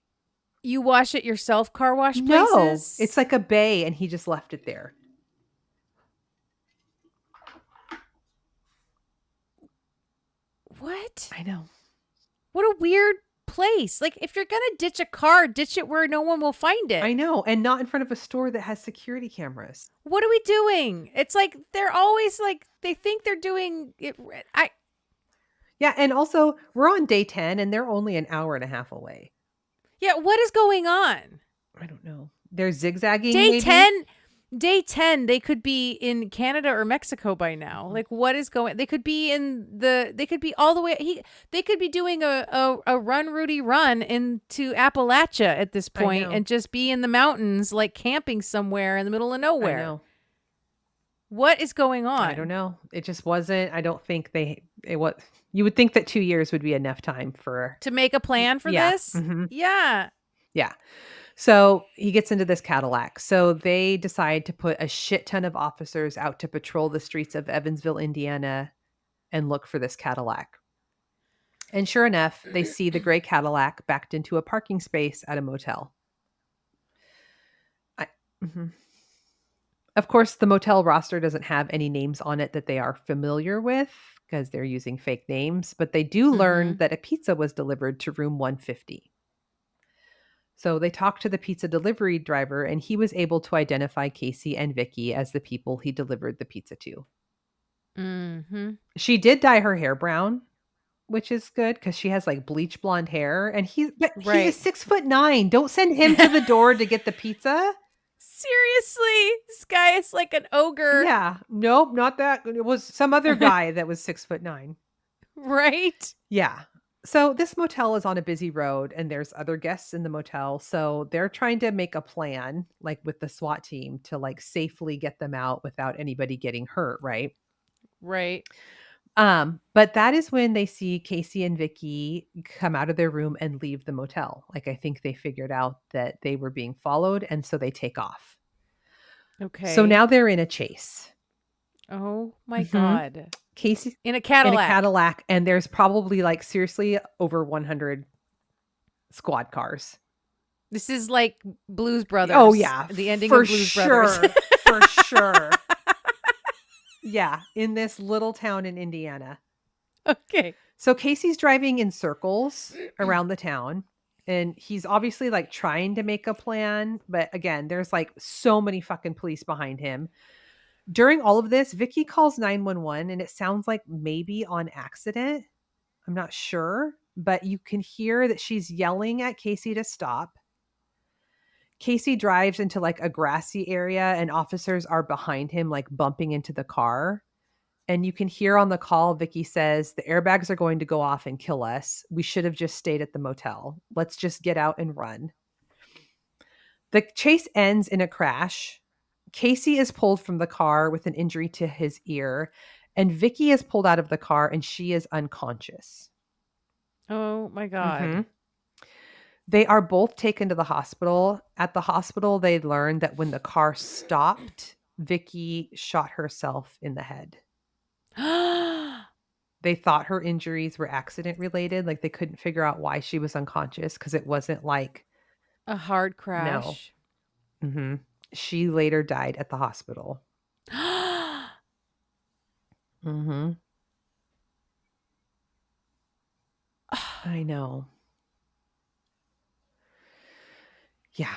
you wash it yourself car wash places? No, it's like a bay and he just left it there. What? I know. What a weird place. Like, if you're going to ditch a car, ditch it where no one will find it. I know. And not in front of a store that has security cameras. What are we doing? It's like they're always like, they think they're doing it. Yeah. And also, we're on day 10 and they're only an hour and a half away. Yeah. What is going on? I don't know. They're zigzagging. Day 10, they could be in Canada or Mexico by now. Like, what is going? They could be they could be all the way. They could be doing a run, Rudy, run into Appalachia at this point and just be in the mountains, like camping somewhere in the middle of nowhere. I know. What is going on? I don't know. It just wasn't. I don't think you would think that 2 years would be enough time to make a plan for this. Yeah. Yeah. So he gets into this Cadillac. So they decide to put a shit ton of officers out to patrol the streets of Evansville, Indiana, and look for this Cadillac. And sure enough, they see the gray Cadillac backed into a parking space at a motel. Of course, the motel roster doesn't have any names on it that they are familiar with because they're using fake names, but they do learn that a pizza was delivered to room 150. So they talked to the pizza delivery driver, and he was able to identify Casey and Vicky as the people he delivered the pizza to. She did dye her hair brown, which is good because she has like bleach blonde hair, and he is 6'9". Don't send him to the door to get the pizza. Seriously, this guy is like an ogre. Yeah, nope, not that. It was some other guy that was 6'9". Right? Yeah. So this motel is on a busy road and there's other guests in the motel. So they're trying to make a plan, like with the SWAT team, to like safely get them out without anybody getting hurt. Right. Right. But that is when they see Casey and Vicky come out of their room and leave the motel. Like, I think they figured out that they were being followed. And so they take off. Okay. So now they're in a chase. Oh my God. Casey in a Cadillac, and there's probably like seriously over 100 squad cars. This is like Blues Brothers. Oh yeah, the ending of Blues Brothers. For sure. Yeah, in this little town in Indiana. Okay. So Casey's driving in circles around the town, and he's obviously like trying to make a plan, but again, there's like so many fucking police behind him. During all of this, Vicky calls 911, and it sounds like maybe on accident. I'm not sure, but you can hear that she's yelling at Casey to stop. Casey drives into like a grassy area, and officers are behind him, like bumping into the car. And you can hear on the call, Vicky says, the airbags are going to go off and kill us. We should have just stayed at the motel. Let's just get out and run. The chase ends in a crash. Casey is pulled from the car with an injury to his ear, and Vicky is pulled out of the car and she is unconscious. Oh my God. Mm-hmm. They are both taken to the hospital. At the hospital, they learned that when the car stopped, Vicky shot herself in the head. They thought her injuries were accident related. Like they couldn't figure out why she was unconscious because it wasn't like a hard crash. No. Mm-hmm. She later died at the hospital. Mm-hmm. I know. Yeah.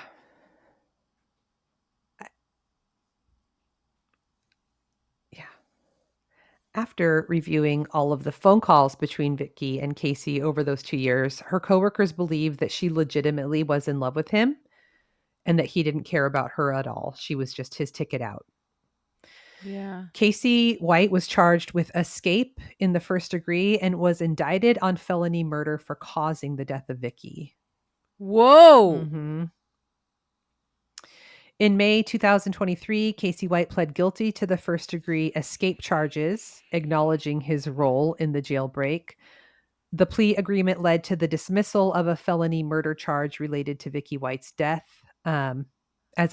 After reviewing all of the phone calls between Vicky and Casey over those 2 years, her coworkers believed that she legitimately was in love with him and that he didn't care about her at all. She was just his ticket out. Yeah. Casey White was charged with escape in the first degree and was indicted on felony murder for causing the death of Vicky. Whoa. Mm-hmm. In May 2023, Casey White pled guilty to the first-degree escape charges, acknowledging his role in the jailbreak. The plea agreement led to the dismissal of a felony murder charge related to Vicky White's death, as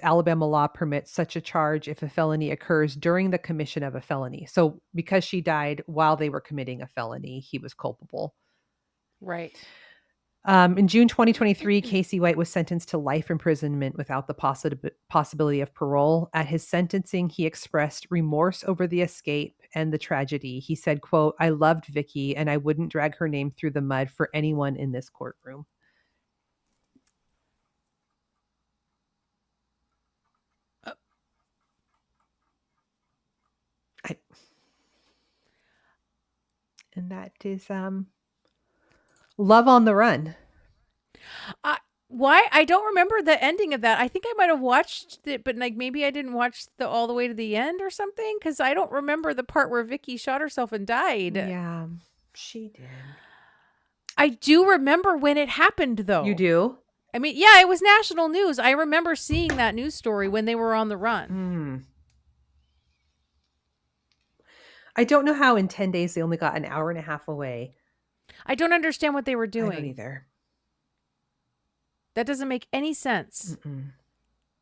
Alabama law permits such a charge if a felony occurs during the commission of a felony. So because she died while they were committing a felony, he was culpable. Right. In June 2023, Casey White was sentenced to life imprisonment without the possibility of parole. At his sentencing, he expressed remorse over the escape and the tragedy. He said, quote, "I loved Vicky and I wouldn't drag her name through the mud for anyone in this courtroom." And that is Love on the Run. Why? I don't remember the ending of that. I think I might have watched it, but like maybe I didn't watch the all the way to the end or something because I don't remember the part where Vicky shot herself and died. Yeah, she did. I do remember when it happened, though. You do? I mean, yeah, it was national news. I remember seeing that news story when they were on the run. I don't know how in 10 days they only got an hour and a half away. I don't understand what they were doing. I don't either. That doesn't make any sense.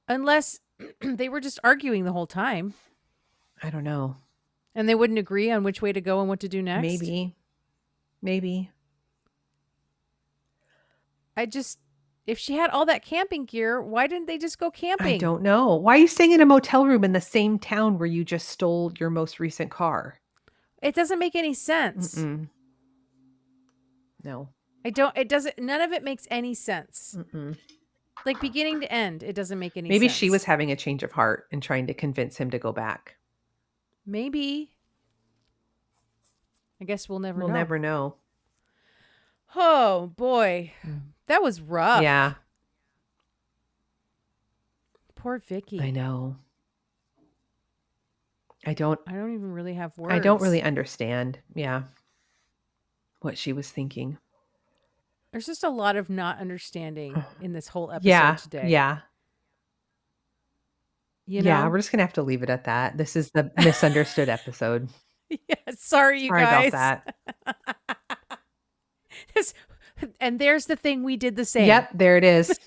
Unless they were just arguing the whole time. I don't know. And they wouldn't agree on which way to go and what to do next? Maybe. If she had all that camping gear, why didn't they just go camping? I don't know. Why are you staying in a motel room in the same town where you just stole your most recent car? It doesn't make any sense. No. None of it makes any sense. Like beginning to end, it doesn't make any sense. Maybe she was having a change of heart and trying to convince him to go back. Maybe. I guess we'll never know. We'll never know. Oh, boy. That was rough. Yeah. Poor Vicky. I know. I don't even really have words. I don't really understand. Yeah. What she was thinking. There's just a lot of not understanding in this whole episode today. Yeah. You know? Yeah, we're just going to have to leave it at that. This is the misunderstood episode. Yeah, sorry, you Sorry guys. about that. And there's the thing, we did the same. Yep, there it is.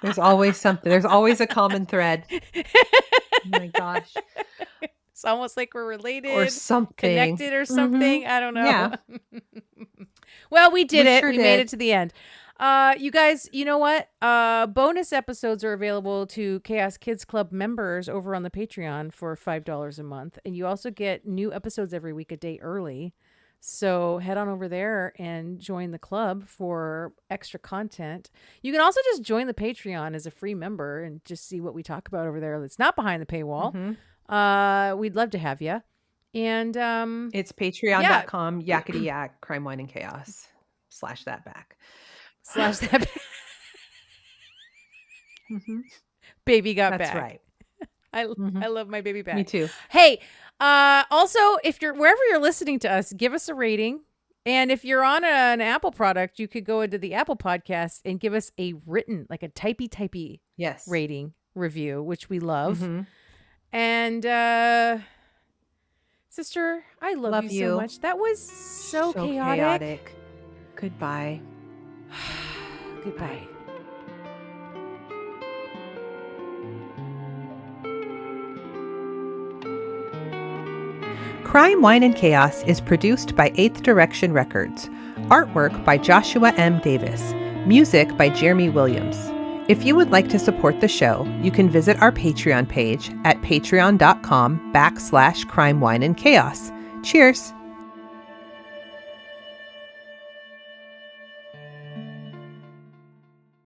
There's always something. There's always a common thread. Oh my gosh. It's almost like we're related or something. Connected or something. I don't know. Yeah. Well, we did it. Sure we did. made it to the end. You guys, you know what? Bonus episodes are available to Chaos Kids Club members over on the Patreon for $5 a month. And you also get new episodes every week a day early. So head on over there and join the club for extra content. You can also just join the Patreon as a free member and just see what we talk about over there that's not behind the paywall. We'd love to have you. And It's patreon.com, yakety yak, crime, wine, and chaos. / that back. / that baby got That's back. right. I love my baby back. Me too. Hey, also, if you're wherever you're listening to us, give us a rating. And if you're on an Apple product, you could go into the Apple podcast and give us a written, like a typey rating review, which we love. And sister, I love you so much. That was so chaotic. Goodbye. Goodbye. Crime, Wine, and Chaos is produced by 8th Direction Records. Artwork by Joshua M. Davis. Music by Jeremy Williams. If you would like to support the show, you can visit our Patreon page at patreon.com/crime, wine, and chaos. Cheers!